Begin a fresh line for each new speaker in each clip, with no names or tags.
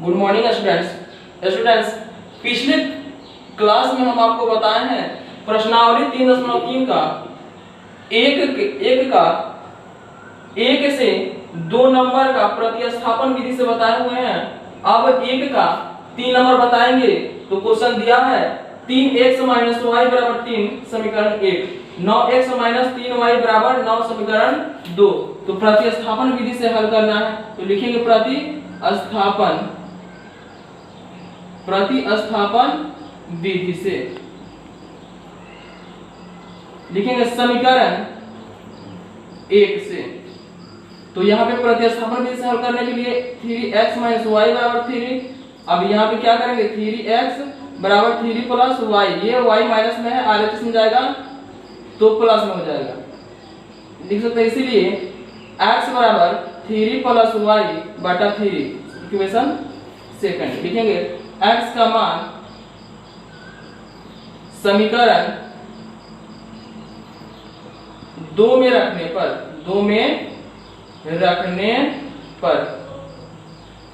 Good morning students. पिछले class में हम आपको बताए हैं प्रश्नावली 3.3 का एक से 2 नंबर का प्रतिस्थापन विधि से बताए हुए हैं। अब एक का 3 नंबर बताएंगे तो क्वेश्चन दिया है 3x - y = 3 समीकरण 1, 9x - 3y = 9 समीकरण 2। तो प्रतिस्थापन विधि से हल करना है तो लिखेंगे प्रतिस्थापन विधि से लिखेंगे समीकरण 1 से। तो यहाँ पे प्रतिस्थापन विधि से हल करने के लिए 3x - y = 3। अब यहाँ पे क्या करेंगे 3x = 3 + y, ये y माइनस में है RHS में जाएगा तो प्लस में हो जाएगा, लिख सकते हैं। इसीलिए x = 3 + y / 3 इक्वेशन सेकंड लिखेंगे। x का मान समीकरण 2 में रखने पर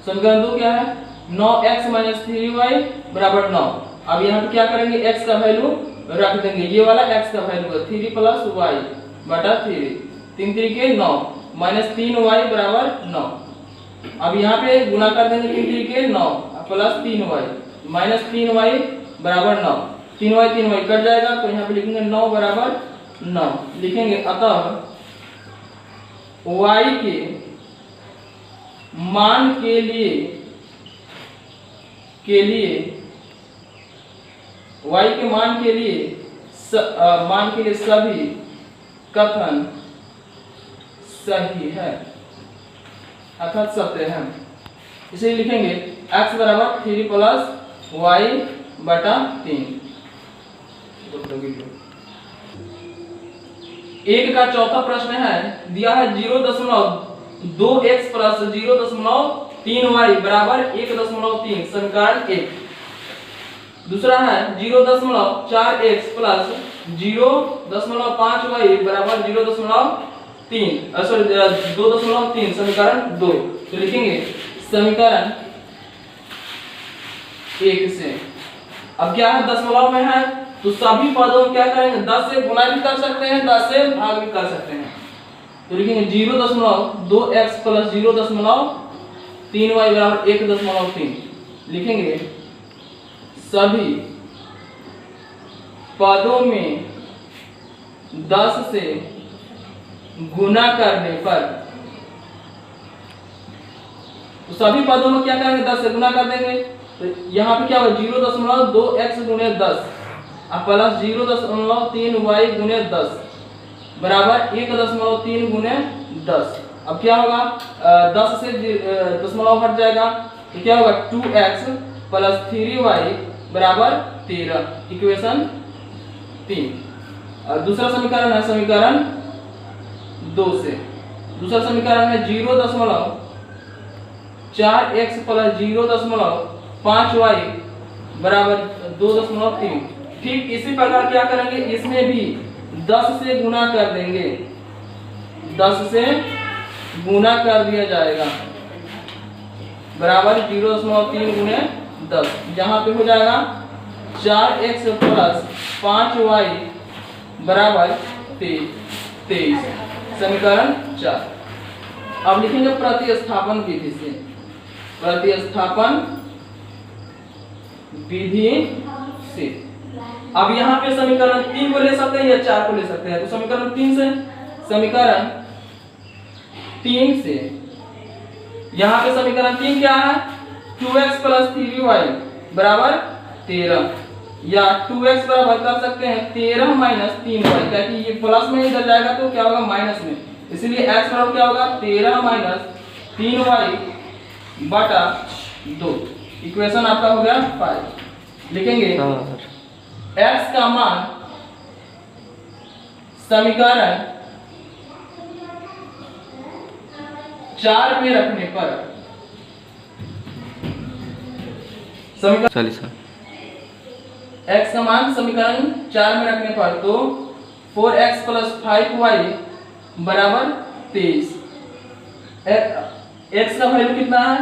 समीकरण 2 क्या है 9x - 3y = 9। अब यहाँ पे क्या करेंगे x का वैल्यू रख देंगे, ये वाला x का वैल्यू है 3 + y / 3, 3 3 के 9 -3y = 9। अब यहाँ पे गुणा कर देंगे 3 3 के 9 + 3y -3y = 9, 3y कट जाएगा तो यहाँ पे लिखेंगे 9 = 9 लिखेंगे। अतः y के मान के लिए सभी कथन सही है अर्थात सत्य है। इसे लिखेंगे x = 3 + y / 3। एक का चौथा प्रश्न है, दिया है 0.2x + 0.3y = 1.3 समीकरण 1। दूसरा है 0.4x + 0.5y = 2.3 समीकरण 2। तो लिखेंगे समीकरण 1 से। अब क्या है दशमलव में है तो सभी पदों में क्या करेंगे 10 से गुणा भी कर सकते हैं, 10 से भाग भी कर सकते हैं। तो लिखेंगे 0.2x + 0.3y = 1.3 लिखेंगे। सभी पदों में 10 से गुणा करने पर, तो सभी पदों में क्या करेंगे 10 से गुणा कर देंगे। तो यहाँ पे क्या होगा 0.2x × 10 प्लस 0.3y × 10 बराबर 1.3 × 10। अब क्या होगा 10 से दशमलव हट जाएगा तो क्या होगा 2x + 3y = 13 इक्वेशन 3। और दूसरा समीकरण है समीकरण 2 से। दूसरा समीकरण है 0.4x + 0.5y = 2.3। ठीक इसी प्रकार क्या करेंगे इसमें भी 10 से गुणा कर देंगे, 10 से गुणा कर दिया जाएगा बराबर 0.3 × 10, जहां पे हो जाएगा 4x + 5y = 23 समीकरण 4। अब लिखेंगे प्रतिस्थापन विधि से। अब यहाँ पे समीकरण 3 को ले सकते हैं या 4 को ले सकते हैं। तो समीकरण 3 से यहाँ पे समीकरण 3 क्या है 2x + 3y = 13 या 2x बराबर कर सकते हैं 13 - 3y, क्योंकि ये प्लस में इधर जाएगा तो क्या होगा माइनस में, इसलिए x बराबर क्या होगा 13 - 3y / 2 इक्वेशन आपका हो गया 5। लिखेंगे x का मान समीकरण 4 में रखने पर x का मान समीकरण 4 में रखने पर तो 4x + 5y = 23। x का वैल्यू कितना है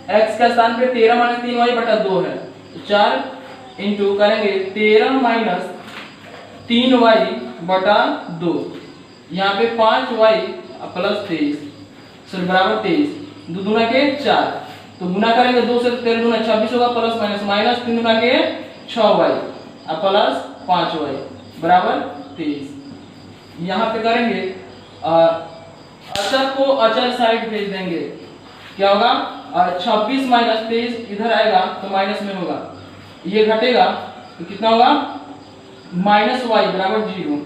x का स्थान पे 13 माइनस 3y बटा 2 है, तो 4 इंटू करेंगे 13 माइनस 3y बटा 2, यहाँ पे 5y प्लस 23 सॉरी बराबर 23, 2 दूना के 4, तो गुना करेंगे 2 से 13 दूना 26 होगा, प्लस माइनस माइनस 3 दूना के 6y और प्लस 5y बराबर 23। यहाँ पे करेंगे अचर को अचर साइड भेज देंगे, क्या होगा 26 माइनस 23 इधर आएगा तो माइनस में होगा, ये घटेगा तो कितना होगा माइनस y बराबर 0,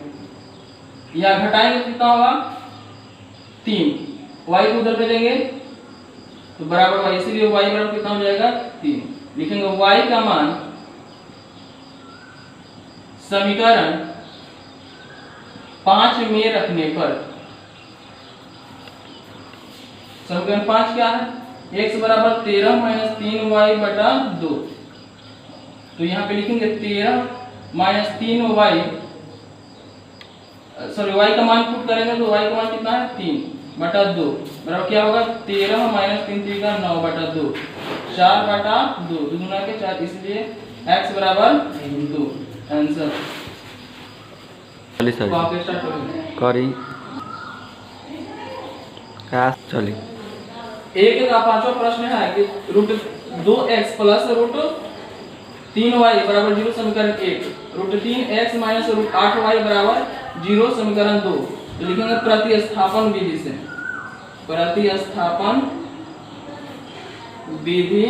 या घटाएंगे तो कितना होगा 3, y को उधर भेजेंगे तो बराबर y, इसीलिए y बराबर कितना हो जाएगा 3। लिखेंगे y का मान समीकरण 5 में रखने पर, समीकरण 5 क्या है, x बराबर 13 माइनस 3y बटा 2, तो यहाँ पे लिखेंगे 13 माइनस 3y, सॉरी y का मान पुट करेंगे तो y का मान कितना है 3 बटा 2 बराबर क्या होगा 13 माइनस 3 3 का 9 बटा 2, 4 बटा 2, 2 गुना के 4, इसलिए x बराबर 2 आंसर।
चलिए सर
वापस स्टार्ट करेंगे
करी क्या चलिए।
एक का पांचवा प्रश्न है कि root 2x plus root 3y बराबर 0 समीकरण 1, root 3x minus root 8y बराबर 0 समीकरण 2, तो लिखेंगे प्रतिस्थापन विधि से, प्रतिस्थापन विधि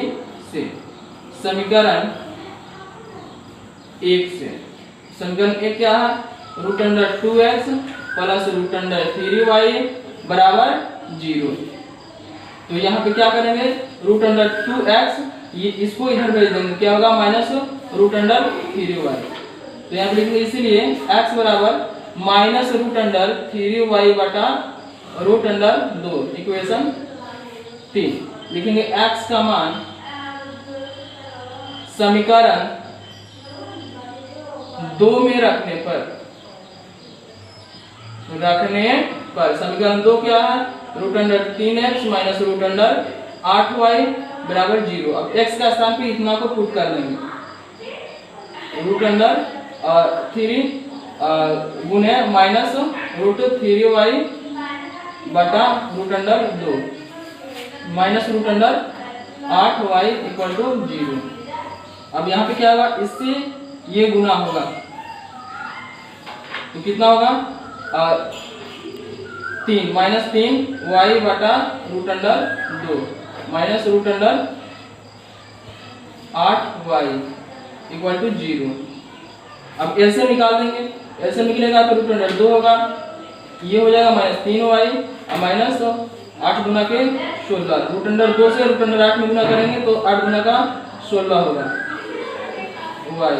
से समीकरण 1 से, समीकरण 1 क्या है root under 2x plus root under 3y बराबर 0, तो यहाँ पे क्या करेंगे रूट अंडर 2x ये इसको इधर भेज देंगे, क्या होगा माइनस रूट अंडर 3y, तो यहाँ पे लिखेंगे इसीलिए x बराबर माइनस रूट अंडर 3y बटा रूट अंडर 2, इक्वेशन 3। लिखेंगे x का मान समीकरण 2 में रखने पर, समीकरण 2 क्या है root under 3x minus root under 8y बराबर 0। अब x का स्थान पे इतना को पुट कर देंगे, रूट अंडर 3 गुने माइनस रूट 3y बटा root under 2 minus root under 8y equal to 0। अब यहाँ पे क्या होगा इससे ये गुना होगा तो कितना होगा 3 माइनस 3y बटा root under 2 minus root under 8y equal to 0। अब एलसीएम निकाल देंगे, एलसीएम निकलेगा तो रूट अंडर 2 होगा, ये हो जाएगा माइनस 3y और माइनस 8 गुना के 16, रूट अंडर 2 से रूट अंडर 8 में गुना करेंगे तो 8 गुना का 16 होगा, y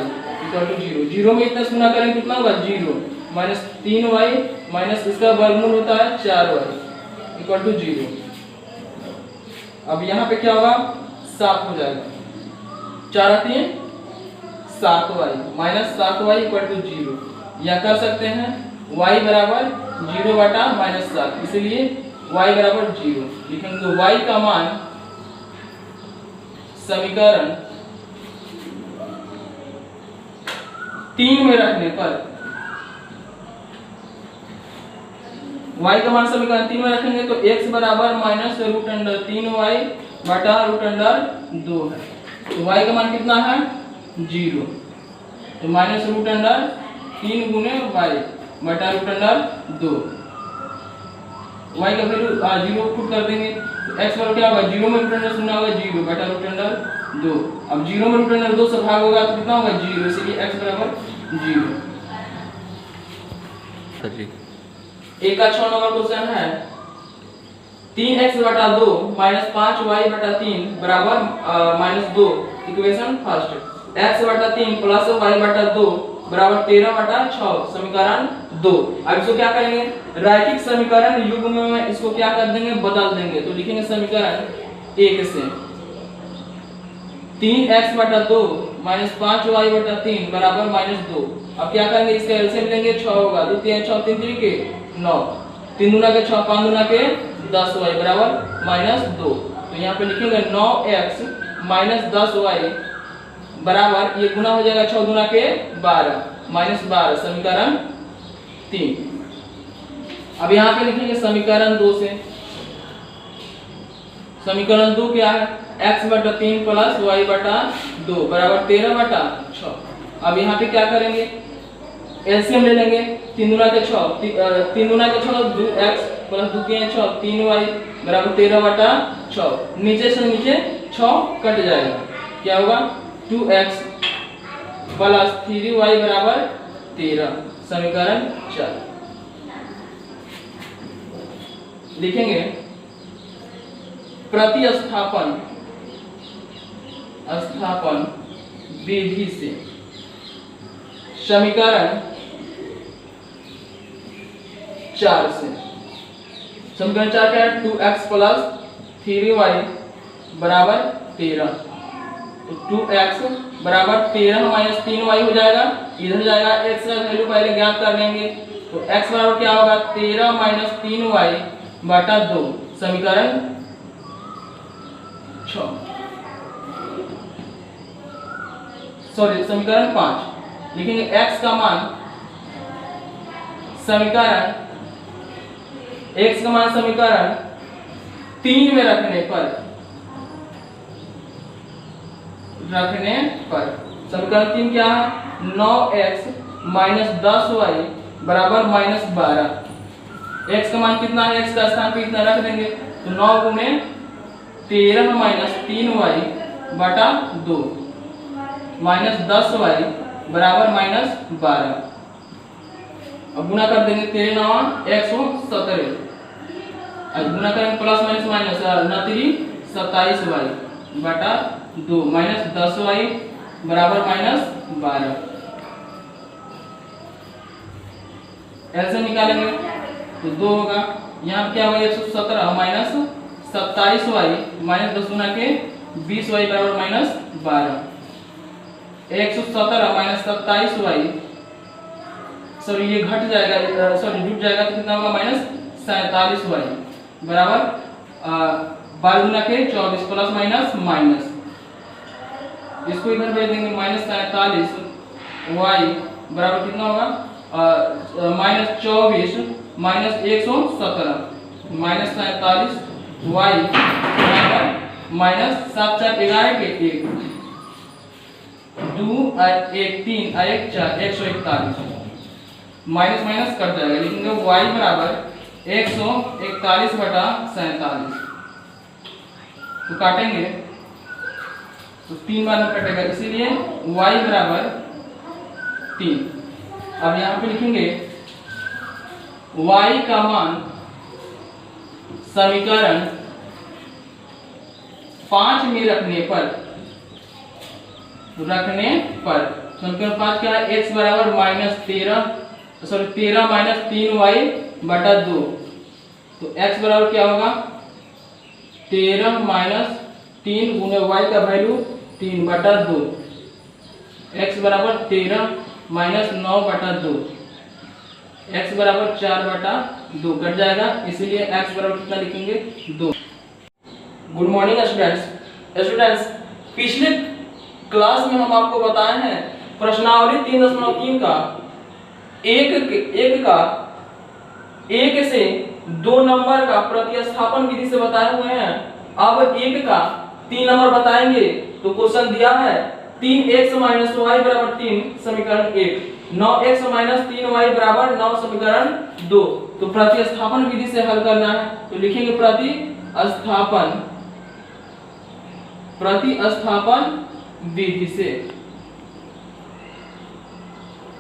इक्वल टू 0। 0 में इतना गुना करेंगे कितना होगा 0 माइनस 3y माइनस इसका वर्गमूल होता है 4y इक्वल टू 0। अब यहाँ पे क्या होगा 7 हो जाएगा, 4 और 3 7y minus 7y equal to 0, या कर सकते हैं y बराबर 0 बटा माइनस 7, इसलिए y बराबर 0। लिखेंगे तो y का मान समीकरण 3 में रखने पर, y का मान समीकरण 3 में रखेंगे तो x बराबर माइनस रूट अंडर 3y बटा रूट अंडर 2 है, तो y का मान कितना है 0, तो माइनस रूट अंडर 3 गुने y बटा रूट अंडर 2, y का वैल्यू 0 पुट कर देंगे तो x बराबर क्या होगा 0 में रूट अंडर शून्य होगा 0 बटा रूट अंडर 2, अब 0 में रूट अंडर 2 से भाग होगा तो कितना होगा 0, इसलिए x बराबर 0। एक का 6 नंबर क्वेश्चन है 3x बटा 2 माइनस 5y बटा 3 बराबर माइनस 2, इक्वेशन फर्स्ट, x बटा 3 प्लस y बटा 2 बराबर 13 बटा 6 समीकरण 2। अब इसको क्या करेंगे रैखिक समीकरण युग्म में इसको क्या कर देंगे बदल देंगे, तो लिखेंगे समीकरण 1 से 3x बटा 2 माइनस 5y बटा 3 बराबर माइनस 2। अब क्या करेंगे इसका एलसीएम लेंगे 6 होगा, 2 3 6 3 3 के 9, 3 गुना के 6 5 गुना के 10y बराबर माइनस 2, तो यहाँ पे लिखेंगे 9x माइनस 10y बराबर, ये गुना हो जाएगा 6 गुना के 12 माइनस 12, समीकरण 3। अब यहाँ पे लिखेंगे समीकरण 2 से। समीकरण 2 क्या है, x बटा 3 प्लस y बटा 2 बराबर 13/6। अब यहाँ पे क्या करेंगे, एलसीएम ले लेंगे, 3 गुना के 6 2x प्लस 2 के 6 3y बराबर 13/6। नीचे से नीचे 6 कट जाएगा, क्या होगा 2x प्लस 3y बराबर 13, समीकरण 4। लिखेंगे प्रतिस्थापन विधि से समीकरण 4 से, समीकरण 4 क्या है, 2x प्लस 3y बराबर 13। तो 2x बराबर 13 माइनस 3y हो जाएगा, इधर जाएगा x का वैल्यू पहले ज्ञात कर लेंगे। तो x बराबर क्या होगा 13 माइनस 3y बटा 2, समीकरण 6, सॉरी समीकरण 5। लिखेंगे x का मान समीकरण 3 में रखने पर समीकरण 3 क्या है, 9x माइनस 10y बराबर माइनस 12। x का मान कितना है, x का स्थान पे इतना रख देंगे, तो 9 गुने 13 माइनस 3y बटा 2 माइनस 10y बराबर माइनस 12। अब गुना कर देंगे, 13 9 117, अब गुना करेंगे प्लस माइनस माइनस 27y बटा 2 माइनस 10y बराबर माइनस 12। ऐसे निकालेंगे तो 2 होगा, यहाँ क्या होगा 117 माइनस 27y माइनस 10 गुना के 20y बराबर माइनस 12। 117 माइनस 27y, सॉरी ये घट जाएगा, सॉरी जुट जाएगा, तो कितना होगा माइनस 47y बराबर 12 गुना के 24 प्लस माइनस माइनस, इसको इधर भेज देंगे, माइनस 47y बराबर कितना होगा माइनस 24 माइनस 117 माइनस 47y बराबर माइनस 7 4 11 के 1 2 1 3 1 4 141, माइनस माइनस कट जाएगा। लिखेंगे y बराबर 141 बटा 47, तो काटेंगे तो 3 बार में कटेगा, इसीलिए y बराबर 3। अब यहाँ पे लिखेंगे y का मान समीकरण 5 में रखने पर समीकरण 5 क्या है, x बराबर माइनस 13 माइनस 3y बटा 2, तो x बराबर क्या होगा 13 माइनस 3 गुने y का वैल्यू 3 बटा 2, x बराबर 13 माइनस 9 बटा 2, x बराबर 4 बटा 2 कट जाएगा, इसीलिए x बराबर कितना लिखेंगे 2। गुड मॉर्निंग स्टूडेंट्स, पिछले क्लास में हम आपको बताए हैं प्रश्नावली 3.3 का एक से 2 नंबर का प्रतिस्थापन विधि से बताए हुए हैं। अब 1 का 3 नंबर बताएंगे, तो क्वेश्चन दिया है 3x माइनस y बराबर 3, समीकरण 1, 9x माइनस 3y बराबर 9, समीकरण 2। तो प्रतिस्थापन विधि से हल करना है, तो लिखेंगे प्रतिस्थापन विधि से,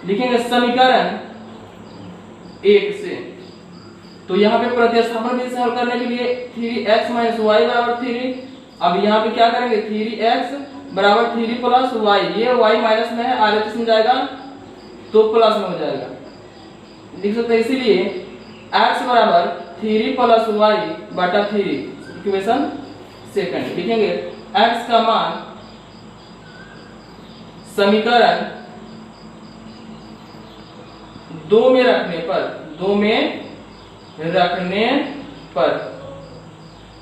लिखेंगे समीकरण 1 से। तो यहाँ पे प्रतिस्थापन विधि से हल करने के लिए 3x माइनस y बराबर 3, अब यहाँ पे क्या करेंगे 3x बराबर 3 प्लस y, ये y माइनस में है, RHS में जाएगा तो प्लस में हो जाएगा, लिख सकते हैं, इसीलिए x बराबर 3 प्लस y बटा 3, इक्वेशन सेकंड। लिखेंगे x का मान समीकरण 2 में रखने पर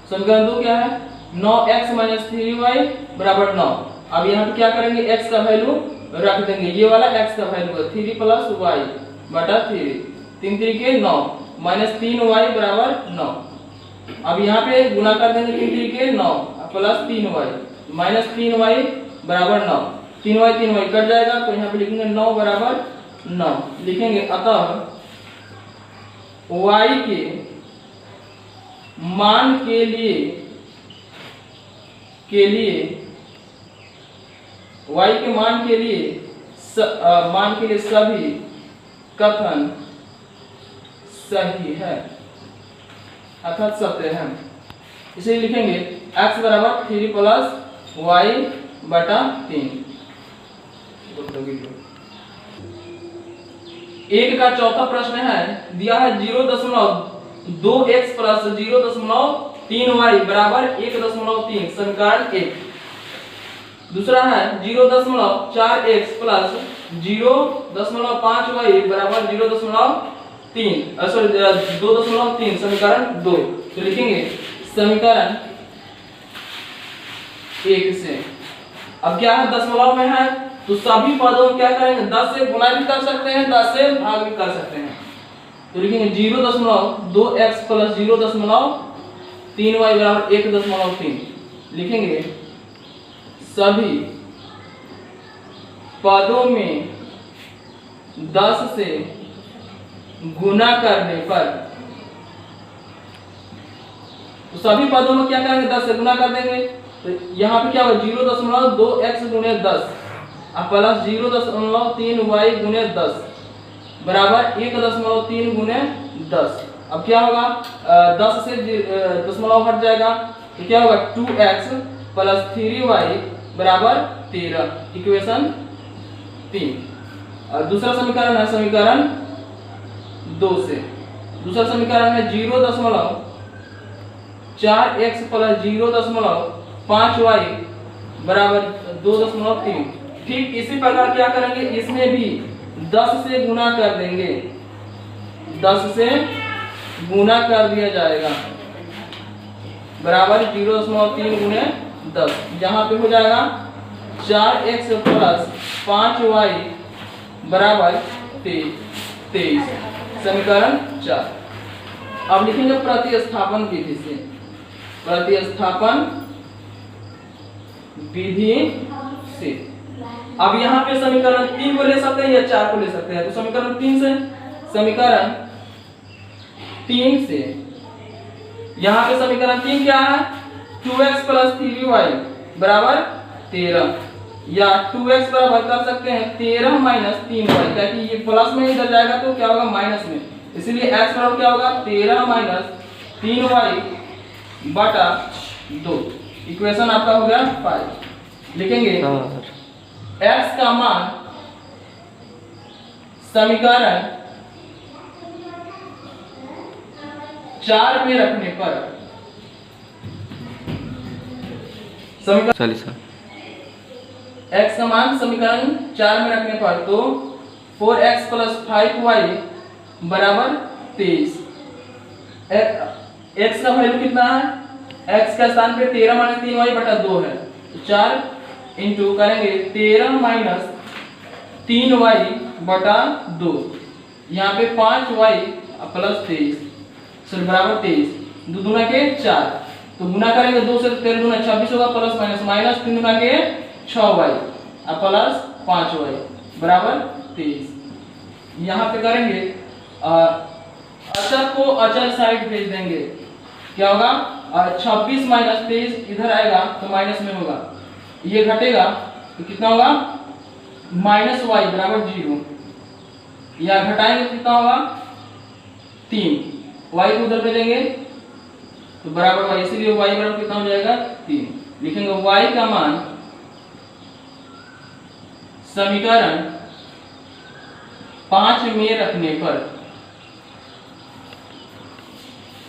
समीकरण 2 क्या है 9x माइनस 3y बराबर 9। अब यहाँ पे क्या करेंगे, x का वैल्यू रख देंगे, ये वाला x का वैल्यू है 3 प्लस y बटा 3, 3 3 9 माइनस 3y बराबर 9। अब यहाँ पे गुना कर देंगे 3 3 9 प्लस 3y माइनस 3y बराबर 9, 3y कट जाएगा तो यहाँ पे लिखेंगे 9 बराबर 9 लिखेंगे। अतः y के मान के लिए y के मान के लिए सभी कथन सही है अर्थात सत्य है। इसलिए लिखेंगे x बराबर 3 प्लस y बटा 3। एक का चौथा प्रश्न है, दिया है 0.2x प्लस 0.3y बराबर 1.3 समीकरण 1। दूसरा है 0.4x प्लस 0.5y बराबर 2.3 समीकरण 2। तो लिखेंगे समीकरण 1 से। अब क्या है, दशमलव में है तो सभी पदों क्या करेंगे, 10 से गुणा भी कर सकते हैं, 10 से भाग भी कर सकते हैं। तो लिखेंगे 0.2x प्लस 0.3y बराबर 1.3 लिखेंगे। सभी पदों में 10 से गुना करने पर, तो सभी पदों में क्या करेंगे, 10 से गुना कर देंगे। तो यहाँ पे क्या होगा 0.2x गुणे 10 प्लस 0.3y गुणे 10 बराबर 1.3 गुणे 10। अब क्या होगा, 10 से दशमलव हट जाएगा तो क्या होगा 2x प्लस 3y बराबर 13 इक्वेशन 3। और दूसरा समीकरण है समीकरण 2 से। दूसरा समीकरण है 0.4x प्लस 0.5y बराबर 2.3। ठीक इसी प्रकार क्या करेंगे, इसमें भी 10 से गुना कर देंगे, 10 से गुना कर दिया जाएगा बराबर 0.3 गुणे 10। यहाँ पे हो जाएगा 4x प्लस 5y बराबर 23 समीकरण 4। अब लिखेंगे प्रतिस्थापन विधि से, प्रतिस्थापन विधि से। अब यहाँ पे समीकरण 3 को ले सकते हैं या 4 को ले सकते हैं, तो समीकरण 3 से, समीकरण 3 से यहाँ पे समीकरण 3 क्या है, 2x प्लस 3y बराबर 13 या 2x बराबर कर सकते हैं 13 माइनस 3y, क्योंकि ये प्लस में इधर जाएगा तो क्या होगा माइनस में, इसलिए x बराबर क्या होगा 13 माइनस 3y बटा 2। इक्वेशन आपका हो गया 5। लिखेंगे x का मान समीकरण 4 में रखने पर,
समीकरण
x का मान समीकरण 4 में रखने पर तो 4x प्लस 5y बराबर 23। x का वैल्यू कितना है, x का स्थान पे 13 माइनस 3y बटा 2 है, तो 4 इंटू करेंगे 13 माइनस 3y बटा 2, यहाँ पे 5y प्लस 23 बराबर 23, 2 दूना के 4, तो गुना करेंगे 2 से 13 दूना 26 होगा, प्लस माइनस माइनस 3 दूना के 6y प्लस 5y बराबर 23। यहाँ पे करेंगे अचर को अचर साइड भेज देंगे, क्या होगा 26 माइनस 23 इधर आएगा तो माइनस में होगा, ये घटेगा तो कितना होगा माइनस y बराबर 0, या घटाएंगे तो कितना होगा 3, y को उधर भेजेंगे तो बराबर y, इसीलिए y बराबर कितना हो जाएगा 3। लिखेंगे y का मान समीकरण 5 में रखने पर,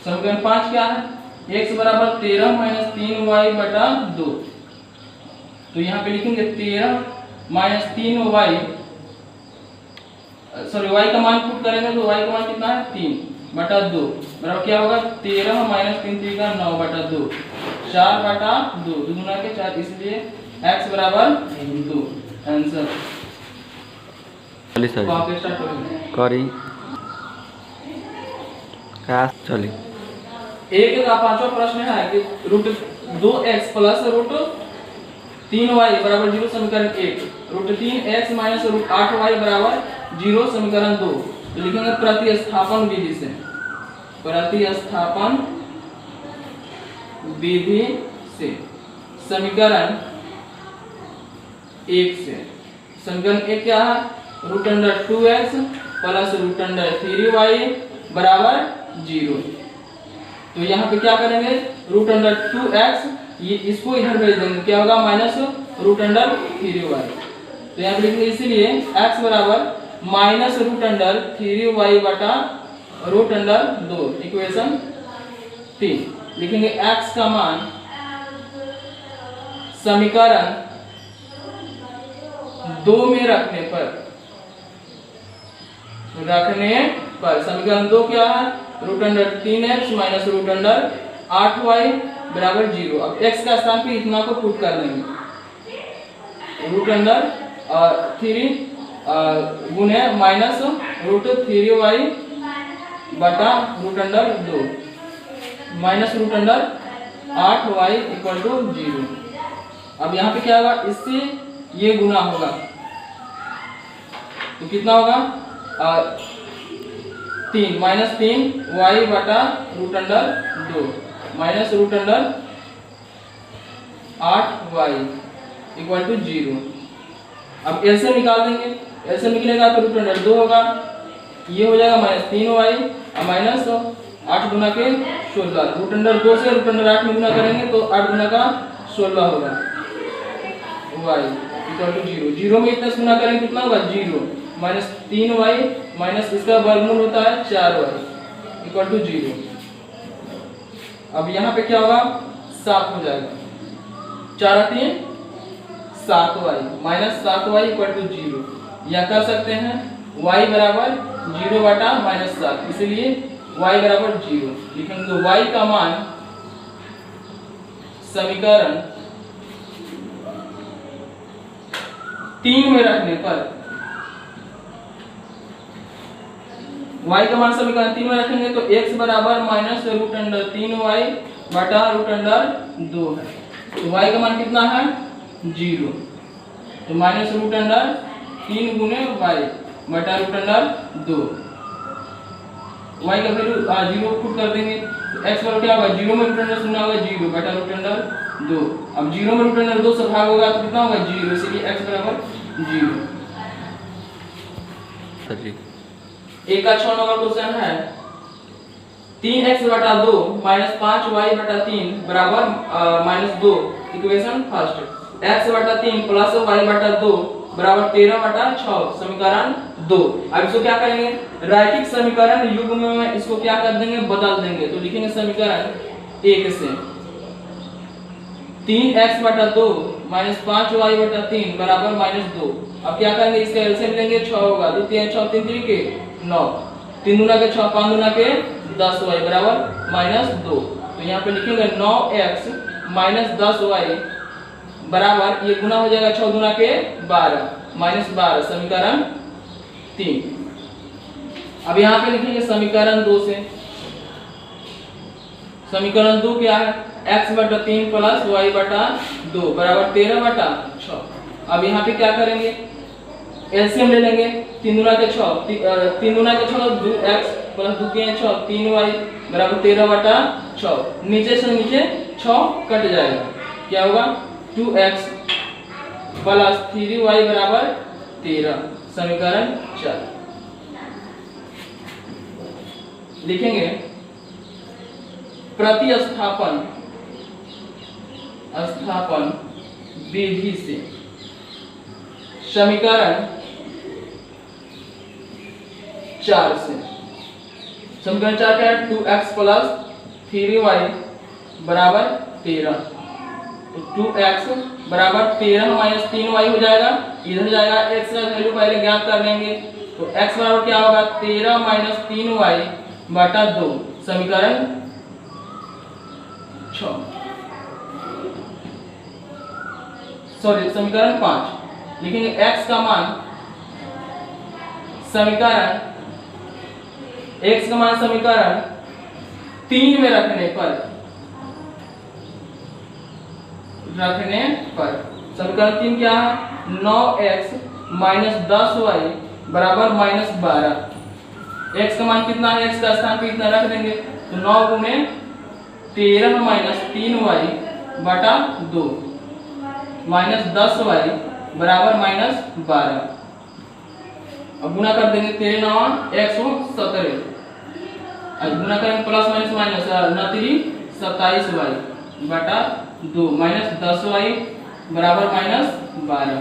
समीकरण 5 क्या है, x बराबर 13 माइनस 3y बटा 2, तो यहाँ पे लिखेंगे 13 माइनस 3y, सॉरी y का मान पुट करेंगे तो y का मान कितना है 3 बटा 2 बराबर क्या होगा 13 माइनस 3 का 9 बटा 2 4 बटा 2, 2 गुना के 4, इसलिए x बराबर 2। आंसर
चलिए सर जी।
वापस स्टार्ट करेंगे।
करी क्या चली
एक का पांचवा प्रश्न है कि √2x प्लस √3y बराबर 0 समीकरण 1, √3x माइनस √8y बराबर 0 समीकरण 2। तो लिखेंगे प्रतिस्थापन विधि से, प्रतिस्थापन विधि से समीकरण 1 से। समीकरण 1 क्या है? √2x प्लस √3y बराबर 0। तो यहाँ पे क्या करेंगे? √2x ये इसको इधर भेज देंगे, क्या होगा? Minus √3y। तो यहाँ पे लिखेंगे इसलिए x बराबर माइनस √3y बटा √2, इक्वेशन 3। लिखेंगे x का मान समीकरण 2 में रखने पर समीकरण 2 क्या है? √3x माइनस √8y बराबर 0। अब x का स्थान पे इतना को पुट कर देंगे, √3 गुने माइनस √3y बटा √2 माइनस √8y इक्वल टू 0। अब यहाँ पे क्या होगा? इससे ये गुना होगा तो कितना होगा? 3 माइनस 3y बटा √2 माइनस √8y इक्वल टू 0। अब एलसीएम निकाल देंगे, एलसीएम निकलेगा तो √2 होगा, ये हो जाएगा माइनस 3y और माइनस 8 गुना के 16, √2 से √8 में गुना करेंगे तो 8 गुना का 16 होगा, y इक्वल टू 0। 0 में इतना गुना करेंगे कितना होगा? 0 माइनस 3y माइनस इसका वर्गमूल होता है 4y इक्वल टू 0। अब यहाँ पे क्या होगा? 7 हो जाएगा, 4 और 3 7y minus 7y equal to 0। या कर सकते हैं y बराबर 0 बटा माइनस 7, इसलिए y बराबर 0। लिखेंगे y का मान समीकरण 3 में रखने पर, y का मान समीकरण 3 में रखेंगे तो x बराबर माइनस √3y बटा √2 है। तो y का मान कितना है? 0। तो माइनस √3 गुने y बटा √2, y का वैल्यू 0 पुट कर देंगे तो x बराबर क्या होगा? 0 में √2 गुना होगा 0 बटा √2। अब 0 में √2 से भाग होगा तो कितना होगा? 0, इसलिए x बराबर 0।
सर जी।
एक का 6 नंबर क्वेश्चन है 3x बटा 2 माइनस 5y बटा 3 बराबर -2, इक्वेशन फर्स्ट। x बटा 3 प्लस y बटा 2 बराबर 13 बटा 6, समीकरण 2। अब इसको क्या करेंगे? रैखिक समीकरण युग्म में इसको क्या कर देंगे? बदल देंगे। तो लिखेंगे समीकरण 1 से 3x बटा 2 माइनस 5y बटा 3 बराबर -2। अब क्या करेंगे? इसका एलसीएम लेंगे, 6 होगा, 2 3 6 3 3 के 9, 3 गुना के 6 5 गुना के 10y बराबर -2। तो यहाँ पे लिखेंगे 9x माइनस 10y बराबर, ये गुना हो जाएगा 6 गुना के 12 -12, समीकरण 3। अब यहाँ पे लिखेंगे समीकरण 2 से, समीकरण 2 क्या है? x बटा 3 प्लस y बटा 2 बराबर 13 बटा 6। अब यहाँ पे क्या करेंगे? एलसीएम ले लेंगे, 3 गुना के 6 3 गुना के 6 2x प्लस 2 के 6 3y बराबर 13 बटा 6। नीचे से नीचे 6 कट जाएगा, क्या होगा? 2x प्लस 3y बराबर 13, समीकरण 4। लिखेंगे प्रतिस्थापन विधि से समीकरण 4 से। समीकरण 4 क्या है? 2x प्लस 3y बराबर 13। तो 2x बराबर 13 माइनस 3y हो जाएगा, इधर जाएगा, x का वैल्यू पहले ज्ञात कर लेंगे। तो x बराबर क्या होगा? 13 माइनस 3y बटा 2, समीकरण 6। सॉरी समीकरण 5 लिखेंगे x का मान समीकरण 3 में रखने पर समीकरण 3 क्या है? 9x माइनस 10y बराबर माइनस 12। x का मान कितना है? x का स्थान पे इतना रख देंगे तो 9 गुने 13 माइनस 3y बटा 2 माइनस 10y बराबर माइनस 12। अब गुना कर देंगे 13 9 117, गुना करेंगे प्लस माइनस माइनस 27y बटा 2 माइनस 10y बराबर माइनस 12।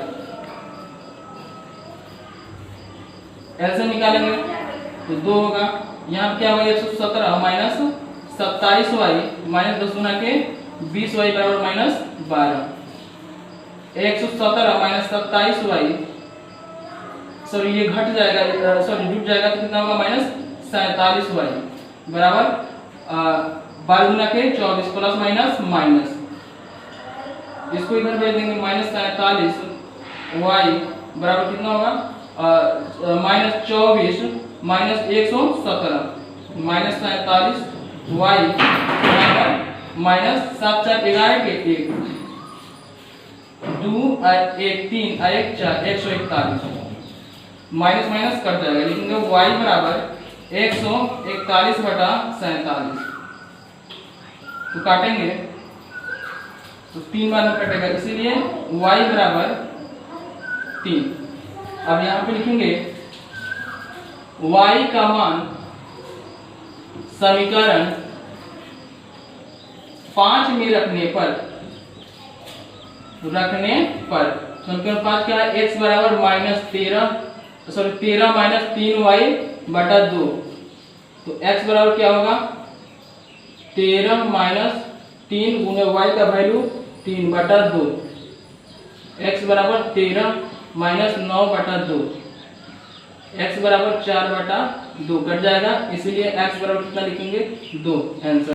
एलसीएम निकालेंगे तो 2 होगा। यहाँ पे क्या होगा? 117 माइनस 27y माइनस 10 गुना के 20y बराबर माइनस 12। 117 माइनस 27y सॉरी ये घट जाएगा, सॉरी जुट जाएगा तो कितना होगा? माइनस 47y बराबर 12 गुना के 24 प्लस माइनस माइनस, इसको इधर भेज देंगे माइनस 47y बराबर कितना होगा? माइनस 24 माइनस 117 माइनस 47y बराबर माइनस 7 4 11 के 1 2 1 3 1 4 141 माइनस माइनस कट जाएगा, लिखेंगे y बराबर 141 बटा 47। तो काटेंगे तो 3 बार में कटेगा, इसीलिए y बराबर 3। अब यहाँ पे लिखेंगे y का मान समीकरण 5 में रखने पर समीकरण 5 क्या है? x बराबर माइनस 13 माइनस 3y बटा 2। तो x बराबर क्या होगा? 13 माइनस 3 गुने y का वैल्यू 3 बटा 2। x बराबर 13 माइनस 9 बटा 2, x बराबर 4 बटा 2 कट जाएगा, इसीलिए x बराबर कितना लिखेंगे? 2 आंसर।